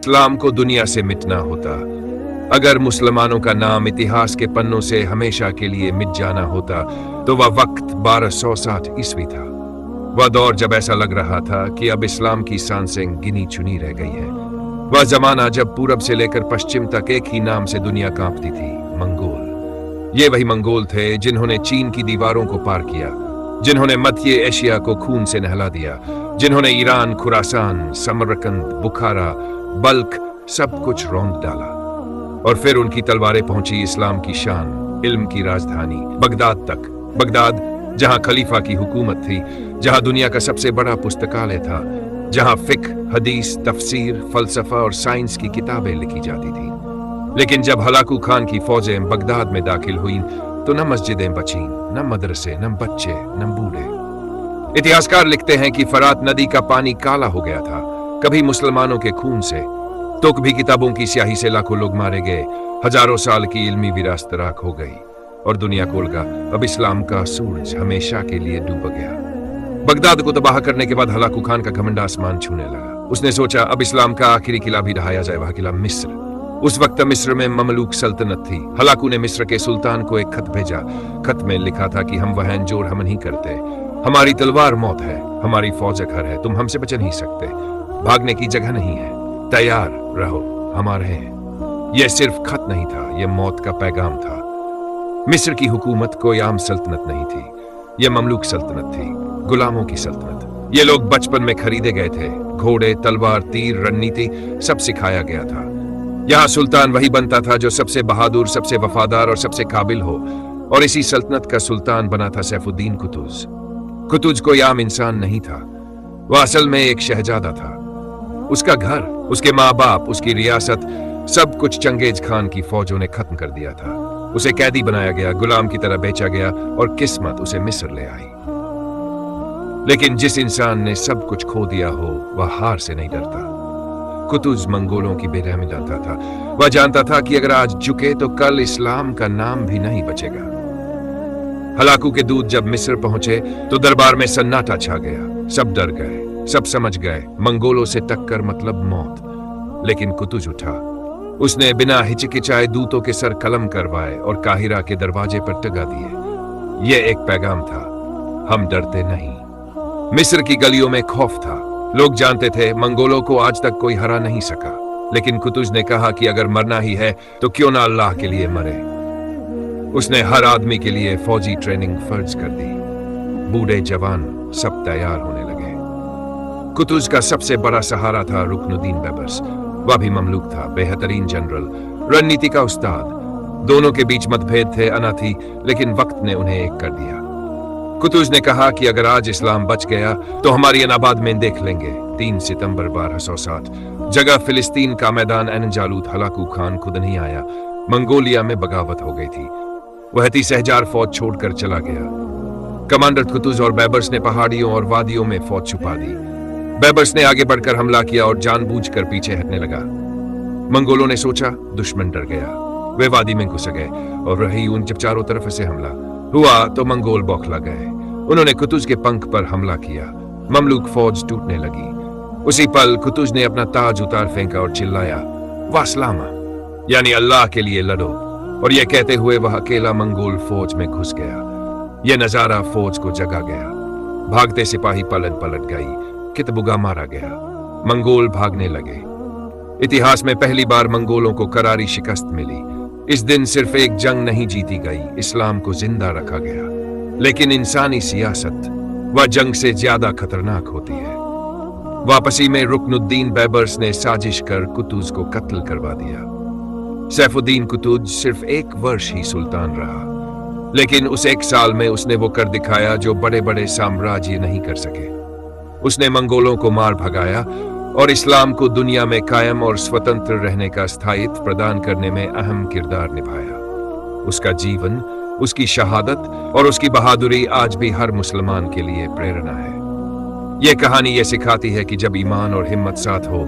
इस्लाम को दुनिया से मिटना होता, अगर मुसलमानों का नाम इतिहास के पन्नों से हमेशा के लिए मिट जाना होता, तो वह वक्त 1260 ईस्वी था। वह दौर जब ऐसा लग रहा था कि अब इस्लाम की सांसें गिनी चुनी रह गई है। वह जमाना जब पूरब से लेकर पश्चिम तक एक ही नाम से दुनिया कांपती थी, मंगोल। ये वही मंगोल थे जिन्होंने चीन की दीवारों को पार किया, जिन्होंने मध्य एशिया को खून से नहला दिया, जिन्होंने ईरान, खुरासान, समरकंद, बुखारा, बल्ख सब कुछ रौंद डाला। और फिर उनकी तलवारें पहुंची इस्लाम की शान, इल्म की राजधानी बगदाद तक। बगदाद जहां खलीफा की हुकूमत थी, जहां दुनिया का सबसे बड़ा पुस्तकालय था, जहां फिक्र, हदीस, तफसीर, फलसफा और साइंस की किताबें लिखी जाती थी। लेकिन जब हलाकू खान की फौजें बगदाद में दाखिल हुईं, तो न मस्जिदें बचीं, न मदरसे, न बच्चे, न बूढ़े। इतिहासकार लिखते हैं कि फरात नदी का पानी काला हो गया था, कभी मुसलमानों के खून से, तो कभी किताबों की स्याही से लाखों लोग मारे गए। हजारों साल की इल्मी विरासत राख हो गई और दुनिया को लगा अब इस्लाम का सूरज हमेशा के लिए डूब गया। बगदाद को तबाह करने के बाद हलाकू खान का घमंड आसमान छूने लगा। उसने सोचा अब इस्लाम का आखिरी किला भी ढहाया जाए, वह किला मिस्र। उस वक्त मिस्र में ममलूक सल्तनत थी। हलाकू ने मिस्र के सुल्तान को एक खत भेजा। खत में लिखा था कि हम वहन जोर हम नहीं करते, हमारी तलवार मौत है, हमारी फौज घर है, तुम हमसे बच नहीं सकते, भागने की जगह नहीं है, तैयार रहो, हमारे हैं। यह सिर्फ खत नहीं था, यह मौत का पैगाम था। मिस्र की हुकूमत कोई आम सल्तनत नहीं थी, यह ममलूक सल्तनत थी, गुलामों की सल्तनत। ये लोग बचपन में खरीदे गए थे, घोड़े, तलवार, तीर, रणनीति सब सिखाया गया था। यहाँ सुल्तान वही बनता था जो सबसे बहादुर, सबसे वफादार और सबसे काबिल हो, और इसी सल्तनत का सुल्तान बना था सैफुद्दीन कुतुज। कुतुज कोई आम इंसान नहीं था, वह असल में एक शहजादा था। उसका घर, उसके माँ बाप, उसकी रियासत, सब कुछ चंगेज खान की फौजों ने खत्म कर दिया था। उसे कैदी बनाया गया, गुलाम की तरह बेचा गया, और किस्मत उसे मिस्र ले आई। लेकिन जिस इंसान ने सब कुछ खो दिया हो, वह हार से नहीं डरता। कुतुज मंगोलों की बेरहमी जानता था। वह जानता था कि अगर आज झुके तो कल इस्लाम का नाम भी नहीं बचेगा। हलाकू के दूत जब मिस्र पहुंचे तो दरबार में सन्नाटा छा गया। सब डर गए, सब समझ गए मंगोलों से टक्कर मतलब मौत। लेकिन कुतुज उठा। उसने बिना हिचकिचाए दूतों के सर कलम करवाए और काहिरा के दरवाजे पर टगा दिए। यह एक पैगाम था, हम डरते नहीं। मिस्र की गलियों में खौफ था। लोग जानते थे मंगोलों को आज तक कोई हरा नहीं सका। लेकिन कुतुज ने कहा कि अगर मरना ही है तो क्यों ना अल्लाह के लिए मरे। उसने हर आदमी के लिए फौजी ट्रेनिंग फर्ज कर दी। बूढ़े जवान सब तैयार होने लगे। कुतुज का सबसे बड़ा सहारा था रुकनुद्दीन बैबर्स। वह भी ममलूक था, बेहतरीन जनरल, रणनीति का उस्ताद। दोनों के बीच मतभेद थे, अना थी, लेकिन वक्त ने उन्हें एक कर दिया। कुतुज ने कहा कि अगर आज इस्लाम बच गया तो हमारी अनाबाद में देख लेंगे। 3 सितंबर 1260, जगह फिलिस्तीन का मैदान एन जालूत। हलाकू खान खुद नहीं आया, मंगोलिया में बगावत हो गई थी। वह 30,000 फौज छोड़कर चला गया। कमांडर कुतुज और बैबर्स ने पहाड़ियों और वादियों में फौज छुपा दी। बैबर्स ने आगे बढ़कर हमला किया और जानबूझकर पीछे हटने लगा। मंगोलों ने सोचा दुश्मन डर गया, वे वादी में घुस गए और रही उन जब चारों तरफ से हमला हुआ तो मंगोल बौखला गए। उन्होंने कुतुज के पंख पर हमला किया। ममलूक फौज टूटने लगी। उसी पल कुतुज ने अपना ताज उतार फेंका और चिल्लाया, वासलामा, यानी अल्लाह के लिए लड़ो। और यह कहते हुए वह अकेला मंगोल फौज में घुस गया। यह नजारा फौज को जगा गया। भागते सिपाही पलट गई, कितबुगा मारा गया। मंगोल भागने लगे। इतिहास में पहली बार मंगोलों को करारी शिकस्त मिली। इस दिन सिर्फ एक जंग नहीं जीती गई, इस्लाम को जिंदा रखा गया। लेकिन इंसानी सियासत वह जंग से ज्यादा खतरनाक होती है। वापसी में रुकनुद्दीन बैबर्स ने साजिश कर कुतुज को कत्ल करवा दिया। सैफुद्दीन कुतुज सिर्फ 1 वर्ष ही सुल्तान रहा, लेकिन उस 1 साल में उसने वो कर दिखाया जो बड़े बड़े साम्राज्य नहीं कर सके। उसने मंगोलों को मार भगाया और इस्लाम को दुनिया में कायम और स्वतंत्र रहने का स्थायित्व प्रदान करने में अहम किरदार निभाया। उसका जीवन, उसकी शहादत और उसकी बहादुरी आज भी हर मुसलमान के लिए प्रेरणा है। यह कहानी यह सिखाती है कि जब ईमान और हिम्मत साथ हो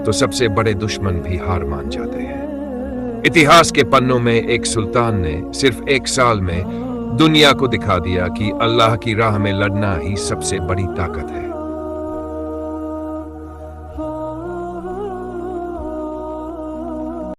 तो सबसे बड़े दुश्मन भी हार मान जाते हैं। इतिहास के पन्नों में एक सुल्तान ने सिर्फ 1 साल में दुनिया को दिखा दिया कि अल्लाह की राह में लड़ना ही सबसे बड़ी ताकत है।